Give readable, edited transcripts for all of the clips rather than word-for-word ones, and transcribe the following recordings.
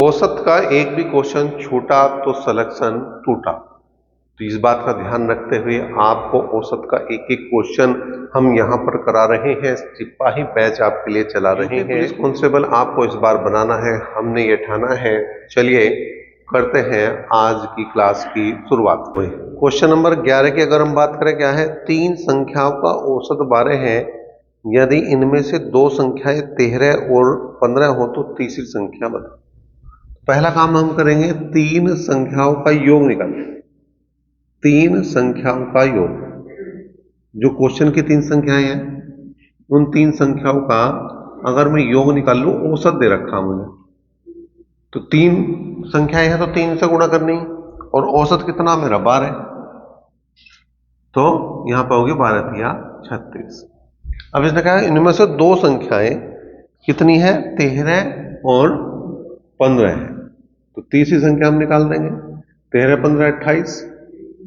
औसत का एक भी क्वेश्चन छूटा तो सिलेक्शन टूटा। तो इस बात का ध्यान रखते हुए आपको औसत का एक एक क्वेश्चन हम यहाँ पर करा रहे हैं। सिपाही बैच आपके लिए चला रहे हैं। पुलिस कांस्टेबल आपको इस बार बनाना है, हमने ये ठाना है। चलिए करते हैं आज की क्लास की शुरुआत। क्वेश्चन नंबर 11 की अगर हम बात करें, क्या है, तीन संख्याओं का औसत 12 है। यदि इनमें से दो संख्याएं 13 और 15 हो तो तीसरी संख्या बताओ। पहला काम हम करेंगे, तीन संख्याओं का योग निकालेंगे। तीन संख्याओं का योग, जो क्वेश्चन की तीन संख्याएं हैं उन तीन संख्याओं का अगर मैं योग निकाल लूं, औसत दे रखा मुझे, तो तीन संख्याएं हैं तो तीन से गुणा करनी, और औसत कितना मेरा 12, तो यहां पर होगी 12 या 36। अब इसने कहा इनमें से दो संख्याएं कितनी है, 13 और 15 है, तो तीसरी संख्या हम निकाल देंगे। 13 15 28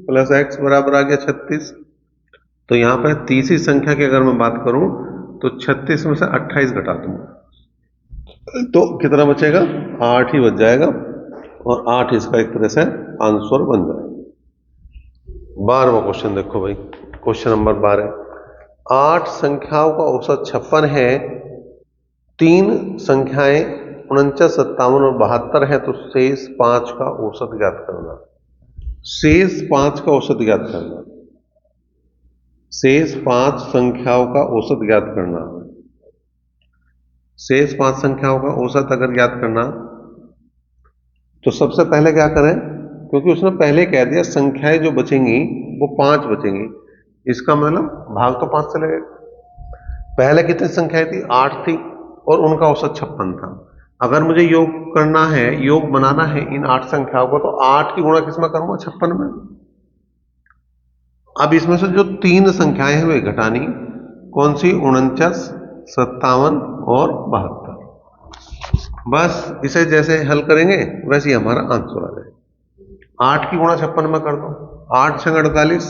प्लस x बराबर आ गया 36। तो यहां पर तीसरी संख्या की अगर मैं बात करूं तो 36 में से 28 घटा दूंगा तो कितना बचेगा, 8 ही बच जाएगा, और 8 इसका एक तरह से आंसर बन जाएगा। 12वां क्वेश्चन देखो भाई, क्वेश्चन नंबर 12। 8 संख्याओं का औसत 56 है। तीन संख्याएं 49 57 और 72 है, तो शेष 5 का औसत ज्ञात करना। शेष 5 का औसत ज्ञात करना, शेष 5 संख्याओं का औसत ज्ञात करना। शेष 5 संख्याओं का औसत अगर ज्ञात करना तो सबसे पहले क्या करें, क्योंकि उसने पहले कह दिया संख्याएं जो बचेंगी वो 5 बचेंगी, इसका मतलब भाग तो 5 से लगेगा। पहले कितनी संख्याएं थी, 8 थी, और उनका औसत 56 था। अगर मुझे योग करना है, योग बनाना है इन 8 संख्याओं को, तो 8 की गुणा किसमें करूंगा, 56 में। अब इसमें से जो तीन संख्याएं हैं वे घटानी, कौन सी, 49 57 और 72। बस इसे जैसे हल करेंगे वैसे ही हमारा आंसर आ जाएगा। 8 की गुणा 56 में कर दो, 8 6 48,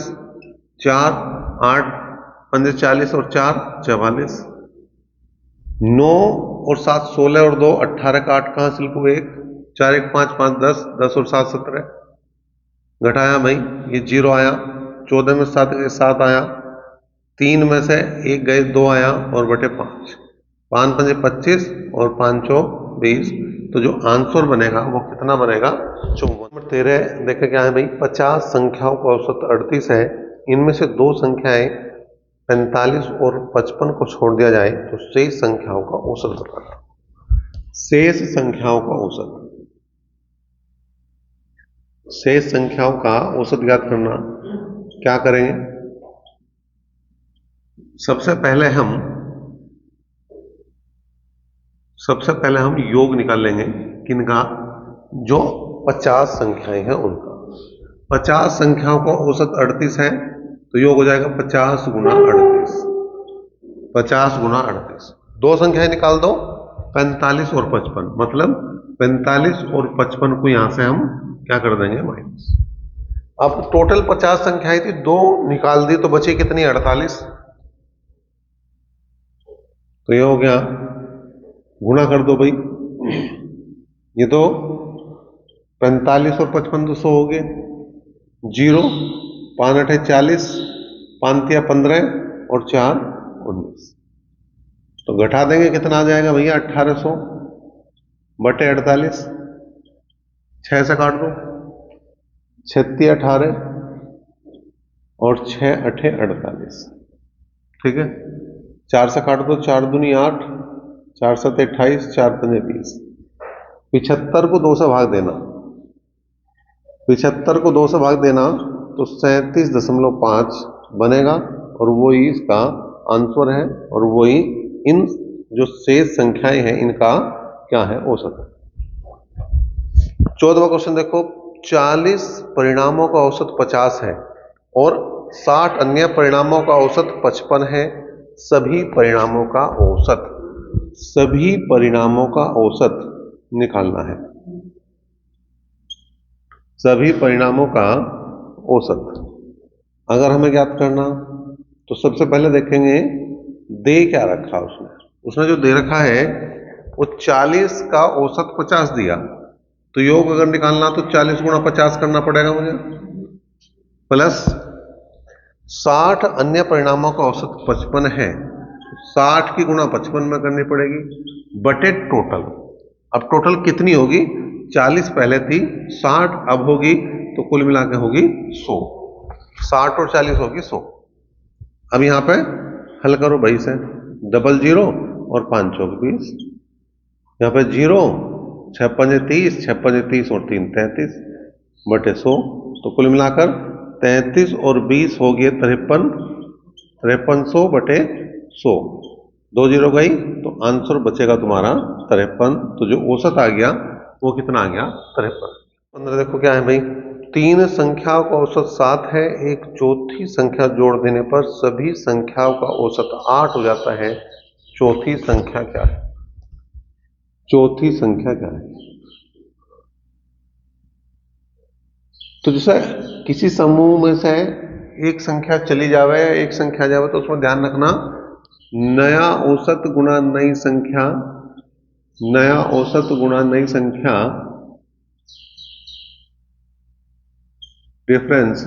4 8 5 40 और 4 44, 9 और 7 16 और 2 18 का 8 कहां से लिखूं, 1 4 1 5 5 10 10 और 7 17। घटाया भाई, ये 0 आया, 14 में 7 गए 7 आया, 3 में से 1 गए 2 आया, और बटे 5, 5 5 25 और 5 20। तो जो आंसर बनेगा वो कितना बनेगा, 54। 13 देखे क्या है भाई, 50 संख्याओं का औसत 38 है। इनमें से दो संख्याएं 45 और 55 को छोड़ दिया जाए तो शेष संख्याओं का औसत बताना। शेष संख्याओं का औसत, शेष संख्याओं का औसत ज्ञात करना क्या करेंगे, सबसे पहले हम योग निकाल लेंगे किनका, जो 50 संख्याएं हैं उनका। 50 संख्याओं का औसत 38 है, तो योग हो जाएगा 50 गुना 38। 50 गुना 38, दो संख्याएं निकाल दो, 45 और 55, मतलब 45 और 55 को यहां से हम क्या कर देंगे, माइनस। अब टोटल 50 संख्याएं थी, दो निकाल दी तो बची कितनी, 48। तो ये हो गया, गुणा कर दो भाई, ये तो 45 और 55 200 हो गए, 0 5 8 40, 5 15 और 4 19। तो घटा देंगे, कितना आ जाएगा भैया, 1800 बटे 48, 6 से काट दो, 36 18 और 6 8 48, ठीक है। 4 से काट दो, 4 दूनी 8, 4 7 28, 4 5 20। 75 को 2 से भाग देना, 75 को 2 से भाग देना तो 37.5 बनेगा, और वही इसका आंसर है, और वही इन जो शेष संख्याएं हैं इनका क्या है, औसत है। 14वां क्वेश्चन देखो, 40 परिणामों का औसत 50 है और 60 अन्य परिणामों का औसत 55 है। सभी परिणामों का औसत निकालना है। सभी परिणामों का औसत अगर हमें ज्ञात करना, तो सबसे पहले देखेंगे दे क्या रखा उसने जो दे रखा है वो 40 का औसत 50 दिया, तो योग अगर निकालना तो 40 गुणा 50 करना पड़ेगा मुझे, प्लस 60 अन्य परिणामों का औसत 55 है, 60 की गुणा 55 में करनी पड़ेगी, बटे टोटल। अब टोटल कितनी होगी, 40 पहले थी, 60 अब होगी, तो कुल मिला के होगी 100। 60 और 40 होगी 100। अब यहां पे हल करो भाई से, डबल जीरो और 5 चौक 20, यहां पे जीरो, 6 पंजे 30, 6 पंजे 30 और 3 33 बटे 100। तो कुल मिलाकर 33 और 20 हो गए 53, 5300 बटे 100, 2 जीरो गई तो आंसर बचेगा तुम्हारा 53। तो जो औसत आ गया वो कितना आ गया, 53। 15 देखो क्या है भाई, तीन संख्याओं का औसत 7 है, एक चौथी संख्या जोड़ देने पर सभी संख्याओं का औसत 8 हो जाता है, चौथी संख्या क्या है, चौथी संख्या क्या है। तो जैसे किसी समूह में से एक संख्या चली जावे, एक संख्या जावे, तो उसमें ध्यान रखना नया औसत गुणा नई संख्या, नया औसत गुणा नई संख्या, डिफरेंस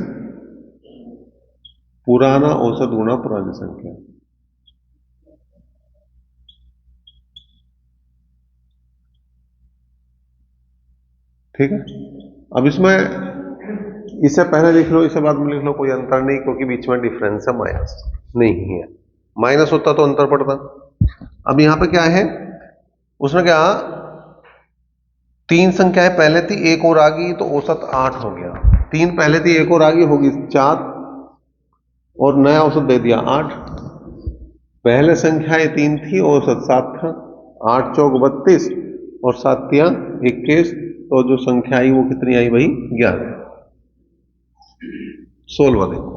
पुराना औसत गुणा पुरानी संख्या। ठीक है, अब इसमें इसे पहले लिख लो, इसे बाद में लिख लो, कोई अंतर नहीं, क्योंकि बीच में डिफरेंस है, माइनस नहीं है। माइनस होता तो अंतर पड़ता। अब यहां पे क्या है, उसने क्या, तीन संख्याएं पहले थी, एक और आ गई, तो औसत 8 हो गया। तीन पहले थी, एक और आ गई, होगी 4, और नया औसत दे दिया 8। पहले संख्याएं 3 थी, औसत 7 था, 8 चौक 32 और 7 तिया 21, तो जो संख्या आई वो कितनी आई भाई, 11। 16 देखो,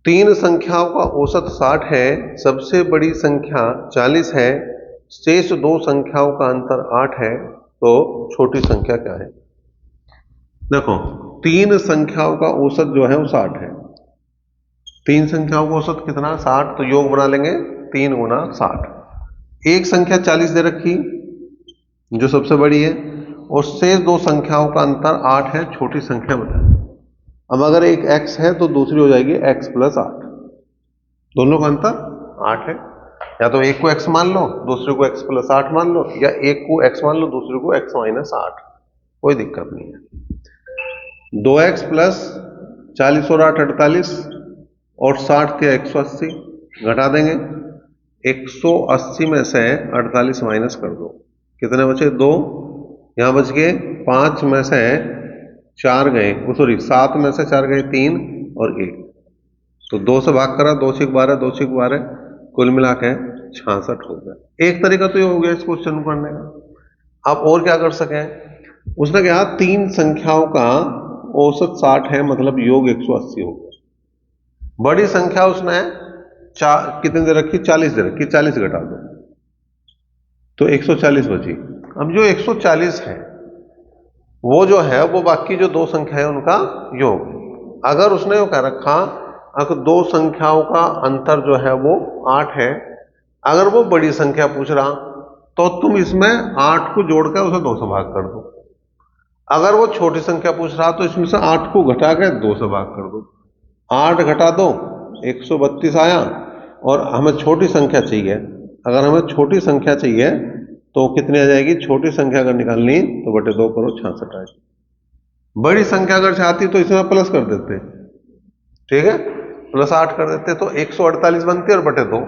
तीन संख्याओं का औसत 60 है, सबसे बड़ी संख्या 40 है, शेष दो संख्याओं का अंतर 8 है, तो छोटी संख्या क्या है। देखो, तीन संख्याओं का औसत जो है वो 60 है, तीन संख्याओं का औसत कितना 60, तो योग बना लेंगे 3 गुना 60। एक संख्या 40 दे रखी जो सबसे बड़ी है, और शेष दो संख्याओं का अंतर 8 है, छोटी संख्या बताए। अब अगर एक x है तो दूसरी हो जाएगी x प्लस 8, दोनों का अंतर 8 है। या तो एक को x मान लो, दूसरे को x प्लस 8 मान लो, या एक को x मान लो, दूसरे को x माइनस 8, कोई दिक्कत नहीं है। 2x प्लस 40 और 8 48, और 60 के 180 घटा देंगे, 180 में से 48 माइनस कर दो, कितने बचे 2, यहां बच गए 5 में से 4 गए, सॉरी 7 में से 4 गए 3 और 1, तो 2 से भाग करा, 2 6 12, 2 6 12, कुल मिला के 66 हो गया। एक तरीका तो ये हो गया इस क्वेश्चन को करने का। आप और क्या कर सके, उसने कहा तीन संख्याओं का औसत 60 है, मतलब योग 180 हो गया। बड़ी संख्या उसने कितने दे रखी, 40 दे रखी, 40 घटा दो तो 140 बची। अब जो 140 है वो जो है वो बाकी जो दो संख्या है उनका योग। अगर उसने वो कह रखा अगर दो संख्याओं का अंतर जो है वो 8 है, अगर वो बड़ी संख्या पूछ रहा तो तुम इसमें 8 को जोड़कर उसे 2 से भाग कर दो। अगर वो छोटी संख्या पूछ रहा तो इसमें से 8 को घटा के 2 से भाग कर दो। 8 घटा दो 132 आया, और हमें छोटी संख्या चाहिए। अगर हमें छोटी संख्या चाहिए तो कितनी आ जाएगी, छोटी संख्या अगर निकालनी तो बटे 2 करो 66 आएगी। बड़ी संख्या अगर चाहती तो इसमें प्लस कर देते, ठीक है, प्लस 8 कर देते तो 148 बनती और बटे 2,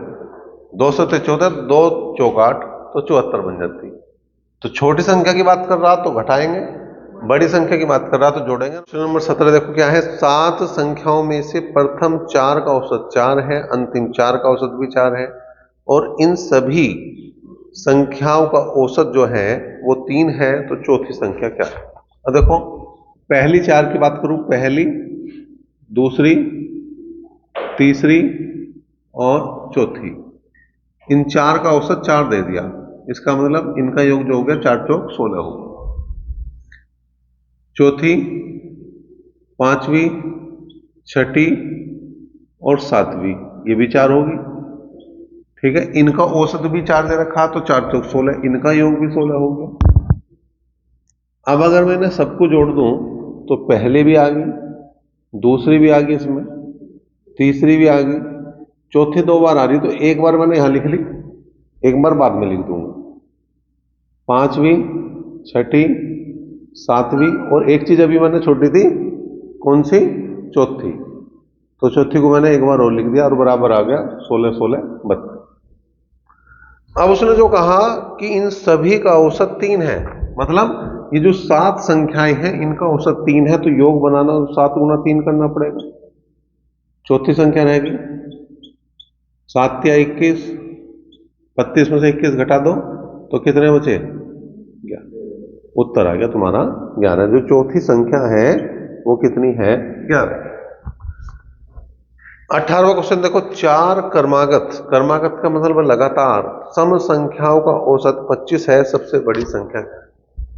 2 से 74, 2 चौक 8 तो 74 बन जाती। तो छोटी संख्या की बात कर रहा तो घटाएंगे, बड़ी संख्या की बात कर रहा तो जोड़ेंगे। क्वेश्चन नंबर 17 देखो क्या है, 7 संख्याओं में से प्रथम 4 का औसत 4 है, अंतिम 4 का औसत भी 4 है, और इन सभी संख्याओं का औसत जो है वो 3 है, तो चौथी संख्या क्या है। अब देखो, पहली 4 की बात करूं, पहली, दूसरी, तीसरी और चौथी, इन 4 का औसत 4 दे दिया, इसका मतलब इनका योग जो हो गया 4 चौक 16 हो गया। चौथी, पांचवी, छठी और सातवीं, ये भी 4 होगी, ठीक है। इनका औसत भी 4 दे रखा तो 4 चौक 16, इनका योग भी 16 हो गया। अब अगर मैंने सबको जोड़ दूं तो पहले भी आ गई, दूसरी भी आ गई, इसमें तीसरी भी आ गई, चौथी 2 बार आ रही, तो एक बार मैंने यहां लिख ली, एक बार बाद में लिख दूंगा। पांचवी, छठी, सातवीं, और एक चीज अभी मैंने छोड़ी थी, कौन सी? चौथी। तो चौथी को मैंने एक बार और लिख दिया और बराबर आ गया 16 16 32। अब उसने जो कहा कि इन सभी का औसत 3 है, मतलब ये जो 7 संख्याएं हैं इनका औसत 3 है, तो योग बनाना 7 गुना 3 करना पड़ेगा। चौथी संख्या रहेगी 7 या 21, 32 में से 21 घटा दो तो कितने बचे? 11। उत्तर आ गया तुम्हारा 11। जो चौथी संख्या है वो कितनी है? 11। 18वां क्वेश्चन देखो, 4 क्रमागत, क्रमागत का मतलब है लगातार, सम संख्याओं का औसत 25 है, सबसे बड़ी संख्या है।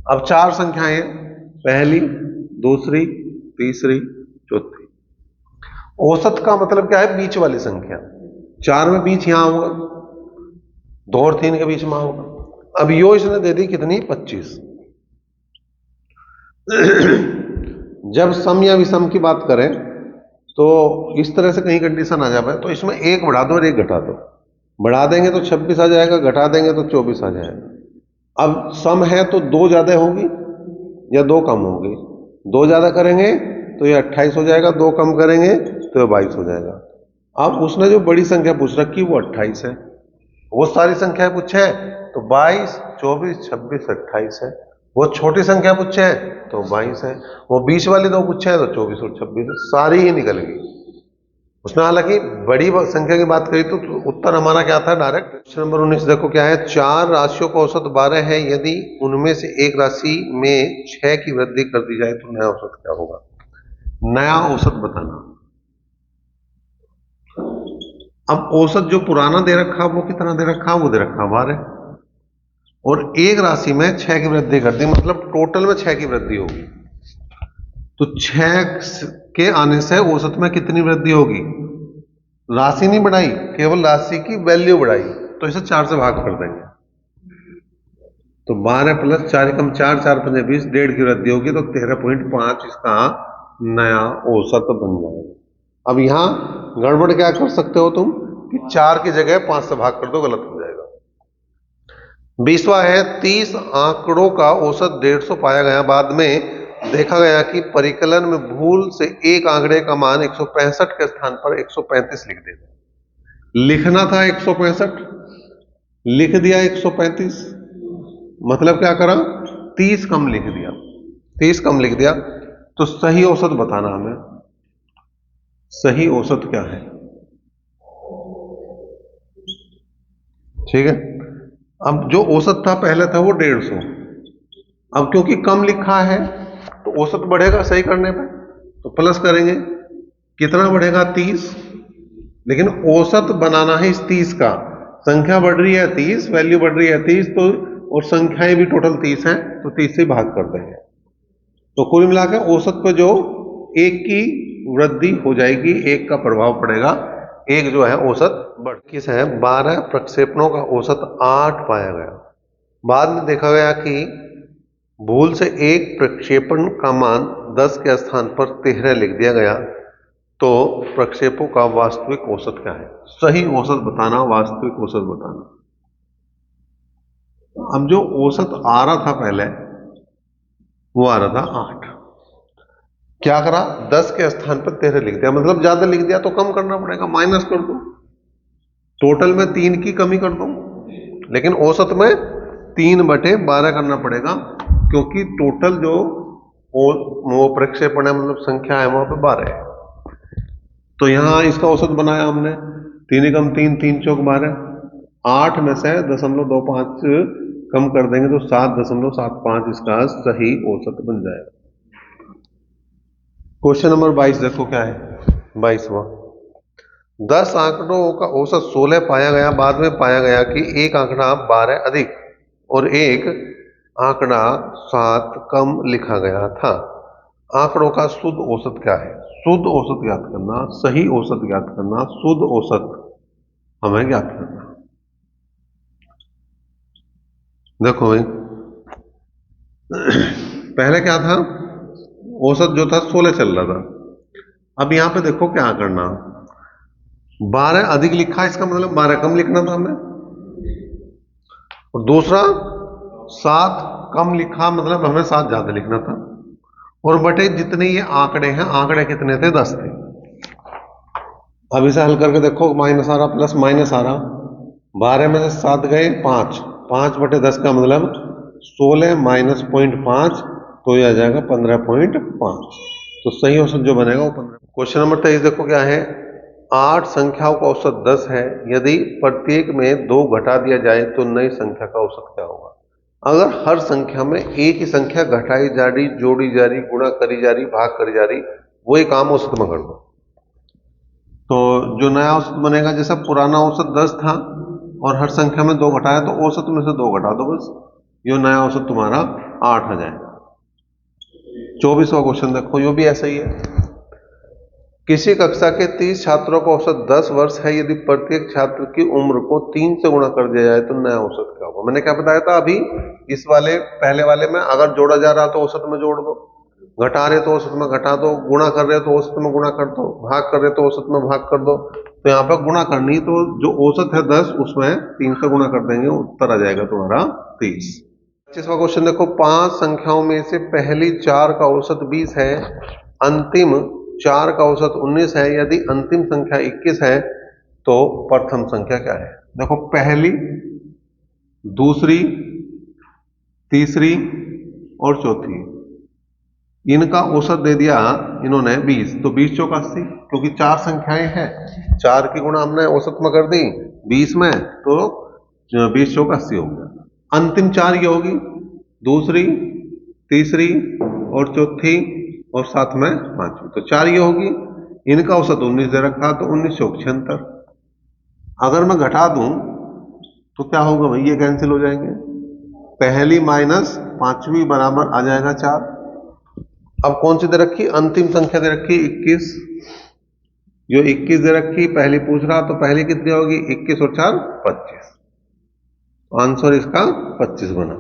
अब 4 संख्याएं, पहली, दूसरी, तीसरी, चौथी। औसत का मतलब क्या है? बीच वाली संख्या। 4 में बीच यहां होगा, 2 और 3 के बीच में होगा। अब यो इसने दे दी कितनी? 25। जब सम या विषम की बात करें तो इस तरह से कहीं कंडीशन आ जाए तो इसमें एक बढ़ा दो और एक घटा दो। बढ़ा देंगे तो 26 आ जाएगा, घटा देंगे तो 24 आ जाएगा। अब सम है तो 2 ज्यादा होगी या 2 कम होगी? 2 ज्यादा करेंगे तो ये 28 हो जाएगा, 2 कम करेंगे तो ये 22 हो जाएगा। अब उसने जो बड़ी संख्या पूछ रखी वो 28 है। वो सारी संख्याएं पूछे तो 22, 24, 26, 28 है। वो छोटी संख्या पूछे तो 22 है। वो बीच वाली 2 पूछे तो 24 और 26 है। सारी ही निकल गई। उसने हालांकि बड़ी संख्या की बात करी तो उत्तर हमारा क्या था? डायरेक्ट। क्वेश्चन नंबर 19 देखो क्या है। 4 राशियों का औसत 12 है, यदि उनमें से एक राशि में 6 की वृद्धि कर दी जाए तो नया औसत क्या होगा? नया औसत बताना। अब औसत जो पुराना दे रखा वो कितना दे रखा? वो दे रखा 12, और एक राशि में 6 की वृद्धि कर दी, मतलब टोटल में 6 की वृद्धि होगी। तो 6 के आने से औसत में कितनी वृद्धि होगी? राशि नहीं बढ़ाई, केवल राशि की वैल्यू बढ़ाई, तो इसे 4 से भाग कर देंगे। तो 12 प्लस 4 कम 4, 4 पंजे 20, 1.5 की वृद्धि होगी, तो 13.5 इसका नया औसत बन जाएगा। अब यहां गड़बड़ क्या कर सकते हो तुम कि 4 की जगह 5 से भाग कर दो, गलत हो जाएगा। 20वां है, 30 आंकड़ों का औसत 150 पाया गया, बाद में देखा गया कि परिकलन में भूल से एक आंकड़े का मान 165 के स्थान पर 135 लिख देगा। लिखना था 165, लिख दिया 135, मतलब क्या करा? 30 कम लिख दिया। 30 कम लिख दिया, तो सही औसत बताना हमें। सही औसत क्या है? ठीक है। अब जो औसत था पहले था वो 150, अब क्योंकि कम लिखा है तो औसत बढ़ेगा सही करने पे, तो प्लस करेंगे। कितना बढ़ेगा? 30। लेकिन औसत बनाना है इस 30 का। संख्या बढ़ रही है 30, वैल्यू बढ़ रही है 30, तो और संख्याएं भी टोटल 30 हैं, तो 30 से भाग कर देंगे। तो कुल मिलाकर औसत पर जो एक की वृद्धि हो जाएगी, एक का प्रभाव पड़ेगा, एक जो है औसत बढ़। किस है? 12 प्रक्षेपणों का औसत 8 पाया गया। बाद में देखा गया कि भूल से एक प्रक्षेपण का मान 10 के स्थान पर 13 लिख दिया गया, तो प्रक्षेपों का वास्तविक औसत क्या है? सही औसत बताना, वास्तविक औसत बताना। अब जो औसत आ रहा था पहले वो आ रहा था 8, क्या करा? 10 के स्थान पर 13 लिख दिया, मतलब ज्यादा लिख दिया तो कम करना पड़ेगा, माइनस कर दो। टोटल में 3 की कमी कर दो, लेकिन औसत में 3/12 करना पड़ेगा, क्योंकि टोटल जो वो प्रक्षेपण है, मतलब संख्या है, वहां पे 12 है। तो यहां इसका औसत बनाया हमने, 3 कम 3, 3 चौक 12, 8 में से 0.25 कम कर देंगे तो 7.75 इसका सही औसत बन जाएगा। क्वेश्चन नंबर 22 देखो क्या है। 22वां, 10 आंकड़ों का औसत 16 पाया गया, बाद में पाया गया कि एक आंकड़ा 12 अधिक और एक आंकड़ा 7 कम लिखा गया था। आंकड़ों का शुद्ध औसत क्या है? शुद्ध औसत ज्ञात करना, सही औसत ज्ञात करना, शुद्ध औसत हमें ज्ञात करना। देखो भाई, पहले क्या था, औसत जो था 16 चल रहा था। अब यहां पे देखो क्या करना, 12 अधिक लिखा, इसका मतलब 12 कम लिखना था हमें, और दूसरा 7 कम लिखा, मतलब हमें 7 ज्यादा लिखना था। और बटे जितने ये आंकड़े हैं, आंकड़े कितने थे, 10 थे। अब इसे हल करके देखो, माइनस आ रहा प्लस माइनस आ रहा, 12 में से 7 गए 5, 5/10 का मतलब 16 माइनस 0.5, तो ये आ जाएगा 15.5। तो सही औसत जो बनेगा वो 15। क्वेश्चन नंबर 23 देखो क्या है, 8 संख्याओं का औसत 10 है, यदि प्रत्येक में 2 घटा दिया जाए तो नई संख्या का औसत क्या होगा। अगर हर संख्या में एक ही संख्या घटाई जा रही, जोड़ी जा रही, गुणा करी जा रही, भाग करी जा रही, वही काम औसत में कर दो, तो जो नया औसत बनेगा, जैसा पुराना औसत 10 था और हर संख्या में 2 घटाया, तो औसत में से 2 घटा दो बस, ये नया औसत तुम्हारा 8 आ जाएगा। 24वां क्वेश्चन देखो, यो भी ऐसा ही है। किसी कक्षा के 30 छात्रों का औसत 10 वर्ष है, यदि प्रत्येक छात्र की उम्र को 3 से गुणा कर दिया जाए तो नया औसत क्या होगा। मैंने क्या बताया था अभी, इस वाले पहले वाले में अगर जोड़ा जा रहा तो औसत में जोड़ दो, घटा रहे तो औसत में घटा दो, गुणा कर रहे तो औसत में गुणा कर दो, भाग कर रहे तो औसत में भाग कर दो। तो यहाँ पर गुणा करनी, तो जो औसत है 10 उसमें 3 से गुणा कर देंगे, उत्तर आ जाएगा तुम्हारा 30। 25वां क्वेश्चन देखो, 5 संख्याओं में से पहली 4 का औसत 20 है, अंतिम 4 का औसत 19 है, यदि अंतिम संख्या 21 है तो प्रथम संख्या क्या है। देखो पहली, दूसरी, तीसरी और चौथी, इनका औसत दे दिया इन्होंने 20, तो 20 चौक 80, क्योंकि 4 संख्याएं हैं, 4 की गुणा हमने औसत में कर दी 20 में, तो 20 चौक 80 हो गया। अंतिम 4 ये होगी, दूसरी, तीसरी और चौथी और साथ में पांचवी, तो 4 ये होगी। इनका औसत 19 दे रखा, तो 19 चौक 76। अगर मैं घटा दूं तो क्या होगा भाई, ये कैंसिल हो जाएंगे, पहली माइनस पांचवी बराबर आ जाएगा 4। अब कौन सी दे रखी, अंतिम संख्या दे रखी 21, जो 21 दे रखी, पहली पूछ रहा, तो पहली कितनी होगी, 21 और 4 25, आंसर इसका 25 बना।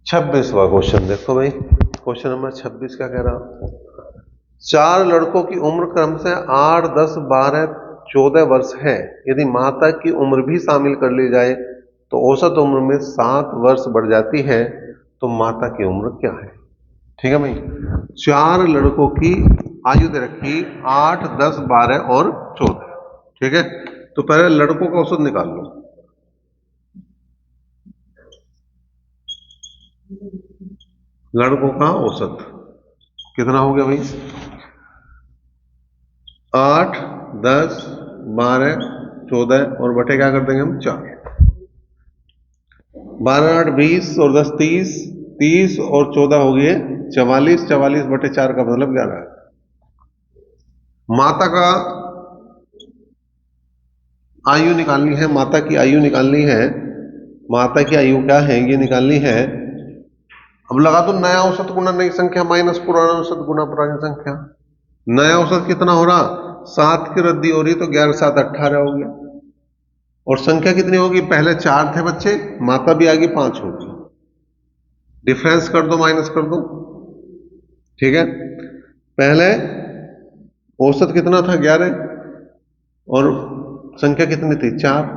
26वां क्वेश्चन देखो भाई, क्वेश्चन नंबर 26 क्या कह रहा, 4 लड़कों की उम्र क्रम से 8, 10, 12, 14 वर्ष है, यदि माता की उम्र भी शामिल कर ली जाए तो औसत उम्र में 7 वर्ष बढ़ जाती है, तो माता की उम्र क्या है। ठीक है भाई, 4 लड़कों की आयु दे रखी 8, 10, 12 और 14। ठीक है, तो पहले लड़कों का औसत निकाल लो। लड़कों का औसत कितना हो गया भाई, 8, 10, 12, 14 और बटे क्या कर देंगे हम 4, 12, 8, 20 और 10 30, 30 और 14 हो गए 44, 44 बटे 4 का मतलब 11। माता का आयु निकालनी है, माता की आयु निकालनी है, माता की आयु क्या है ये निकालनी है। अब लगा दो नया औसत गुना नई संख्या माइनस पुराना औसत गुना पुरानी संख्या। नया औसत कितना हो रहा, 7 की रद्दी हो रही, तो 11, 7, 18 हो गया। और संख्या कितनी होगी, पहले 4 थे बच्चे, माता भी आगे 5 होगी, डिफरेंस कर दो, माइनस कर दो। ठीक है, पहले औसत कितना था 11 और संख्या कितनी थी 4,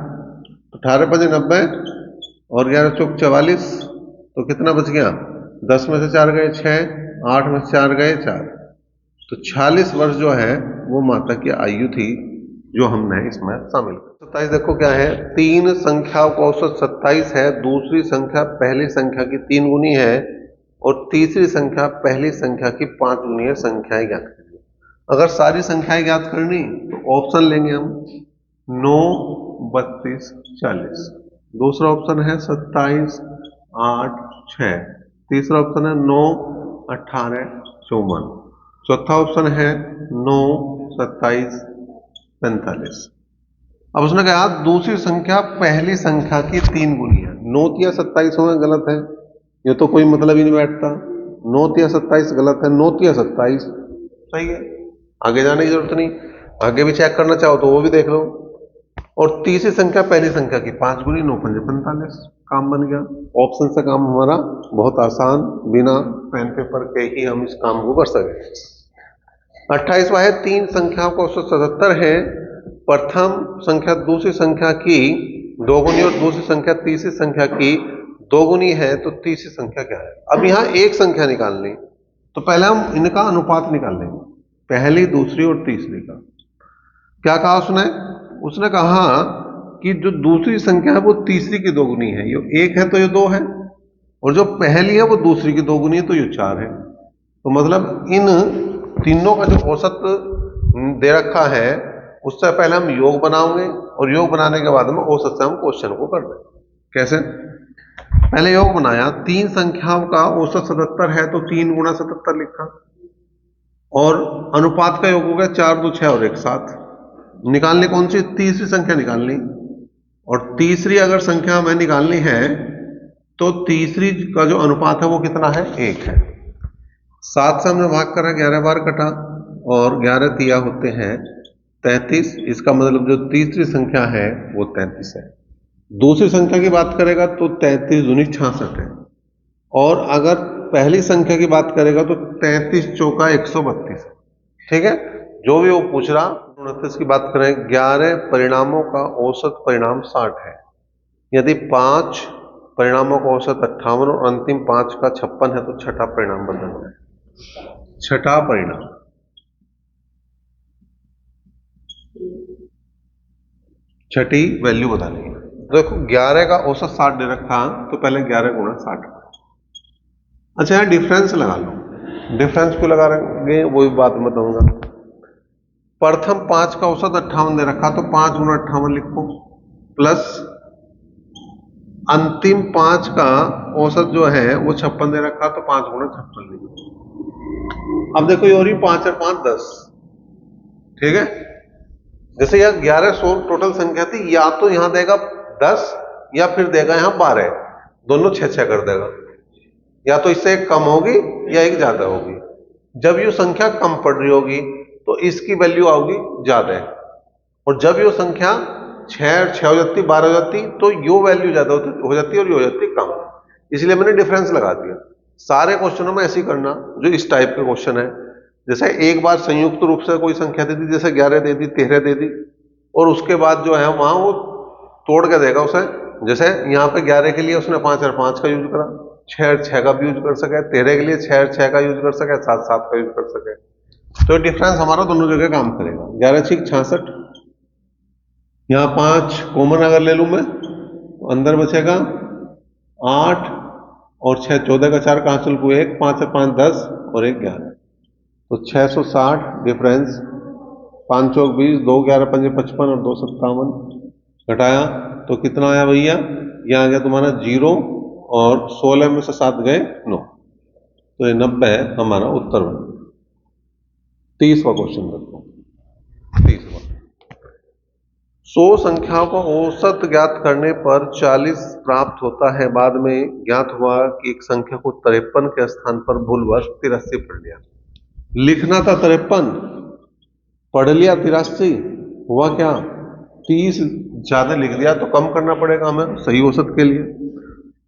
18 5 90 और 11 चौक 44, तो कितना बच गया, 10 में से 4 गए 6, 8 में से 4 गए 4, तो 46 वर्ष जो है वो माता की आयु थी, जो हमने इसमें शामिल कर। 27 देखो क्या है, 3 संख्याओं का औसत 27 है, दूसरी संख्या पहली संख्या की 3 गुनी है और तीसरी संख्या पहली संख्या की 5 गुनी है, संख्याएं ज्ञात करिए। अगर सारी संख्याएं ज्ञात करनी तो ऑप्शन लेंगे हम, 9, 32, 40, दूसरा ऑप्शन है 27, 8, 6, तीसरा ऑप्शन है 9, 18, 54, चौथा ऑप्शन है 9, 27, 45। अब उसने कहा दूसरी संख्या पहली संख्या की 3 गुनी है, 9 या 27 होना गलत है, ये तो कोई मतलब ही नहीं बैठता, 9 या 27 गलत है, 9 या 27 सही है, आगे जाने की जरूरत नहीं, आगे भी चेक करना चाहो तो वो भी देख लो। और तीसरी संख्या पहली संख्या की 5 गुनी 9 पंजे 45, काम बन गया। ऑप्शन से काम हमारा बहुत आसान, बिना पेन पेपर के ही हम इस काम को कर सके। 28वां है, तीन संख्याओं का औसत 77 है। प्रथम संख्या दूसरी संख्या की दोगुनी और दूसरी संख्या तीसरी संख्या की दोगुनी है, तो तीसरी संख्या क्या है? अब यहां एक संख्या निकालनी, तो पहले हम इनका अनुपात निकाल लेंगे, पहली दूसरी और तीसरी का। क्या कहा उसने कहा कि जो दूसरी संख्या है वो तीसरी की दोगुनी है, ये एक है तो ये दो है, और जो पहली है वो दूसरी की दोगुनी है तो ये 4 है। तो मतलब इन तीनों का जो औसत दे रखा है उससे पहले हम योग बनाओगे, और योग बनाने के बाद में औसत से हम क्वेश्चन को कर देंगे। कैसे? पहले योग बनाया, तीन संख्याओं का औसत 77 है तो 3 गुणा 77 लिखा, और अनुपात का योग हो गया 4 2 6 और 1 7। निकालनी कौन सी? तीसरी संख्या निकालनी, और तीसरी अगर संख्या हमें निकालनी है तो तीसरी का जो अनुपात है वो कितना है? 1 है। 7 से हमने भाग करा, 11 बार कटा, और 11 तिया होते हैं 33। इसका मतलब जो तीसरी संख्या है वो 33 है। दूसरी संख्या की बात करेगा तो 33 दूनी 66 है, और अगर पहली संख्या की बात करेगा तो 33 चौका 132 है। ठीक है, जो भी वो पूछ रहा। 29 की बात करें, 11 परिणामों का औसत परिणाम 60 है। यदि 5 परिणामों का औसत 58 और अंतिम 5 का 56 है तो छठा परिणाम बताना है। छठा परिणाम, छठी वैल्यू बतानी है। देखो 11 का औसत 60 दे रखा, तो पहले 11 गुणा 60। अच्छा यार, डिफरेंस लगा लो। डिफरेंस क्यों लगा रहे वो भी बात बताऊंगा। प्रथम 5 का औसत 58 दे रखा, तो 5 गुणा 58 लिखो, प्लस अंतिम 5 का औसत जो है वो 56 दे रखा, तो 5 गुणा 56 लिखो। अब देखो ये हो रही 5 और 5 10। ठीक है, जैसे यह 1100 टोटल संख्या थी, या तो यहां देगा 10 या फिर देगा यहां 12, दोनों 6 कर देगा। या तो इससे एक कम होगी या एक ज्यादा होगी। जब ये संख्या कम पड़ रही होगी तो इसकी वैल्यू आओगी ज्यादा, और जब ये संख्या 6 हो जाती, 12 हो जाती, तो यो वैल्यू ज्यादा हो जाती और ये हो जाती कम। इसलिए मैंने डिफरेंस लगा दिया। सारे क्वेश्चनों में ऐसे ही करना जो इस टाइप के क्वेश्चन है। जैसे एक बार संयुक्त रूप से कोई संख्या दे दी, जैसे 11 दे दी, 13 दे दी, और उसके बाद जो है वहां वो तोड़ के देगा उसे। जैसे यहाँ पे 11 के लिए उसने 5 और 5 का यूज करा, 6 और 6 का भी यूज कर सके, 13 के लिए 6 और 6 का यूज कर सके, 7 7 का यूज कर सके। तो डिफरेंस हमारा दोनों जगह काम करेगा। 11 6 66, यहाँ 5 कॉमन अगर ले लूं मैं, तो अंदर बचेगा 8, और 6 14 का 4 कहां चल को 1, 5 और 5 10, और 1 11, तो 660 डिफरेंस। 5 चौक 20, 2 11 पंजे 55 और 2 57, घटाया तो कितना आया भैया? यह आ गया तुम्हारा 0, और 16 में से 7 गए 9, तो ये 90 हमारा उत्तर बन गया। 30वां क्वेश्चन देखो। 30वां, 100 संख्याओं का औसत ज्ञात करने पर 40 प्राप्त होता है। बाद में ज्ञात हुआ कि एक संख्या को 53 के स्थान पर भूलवश 83 पढ़ लिया। लिखना था 53, पढ़ लिया 83, हुआ क्या? 30 ज्यादा लिख दिया, तो कम करना पड़ेगा हमें सही औसत के लिए।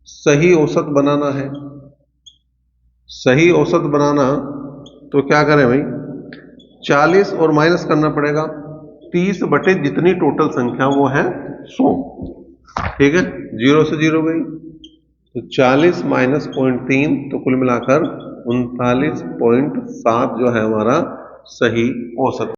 सही औसत बनाना है, सही औसत बनाना, तो क्या करें भाई? 40 और माइनस करना पड़ेगा 30 बटे जितनी टोटल संख्या वो है 100। ठीक है, 0 से 0 गई, तो 40 माइनस 0.3, तो कुल मिलाकर 39.7 जो है हमारा सही औसत।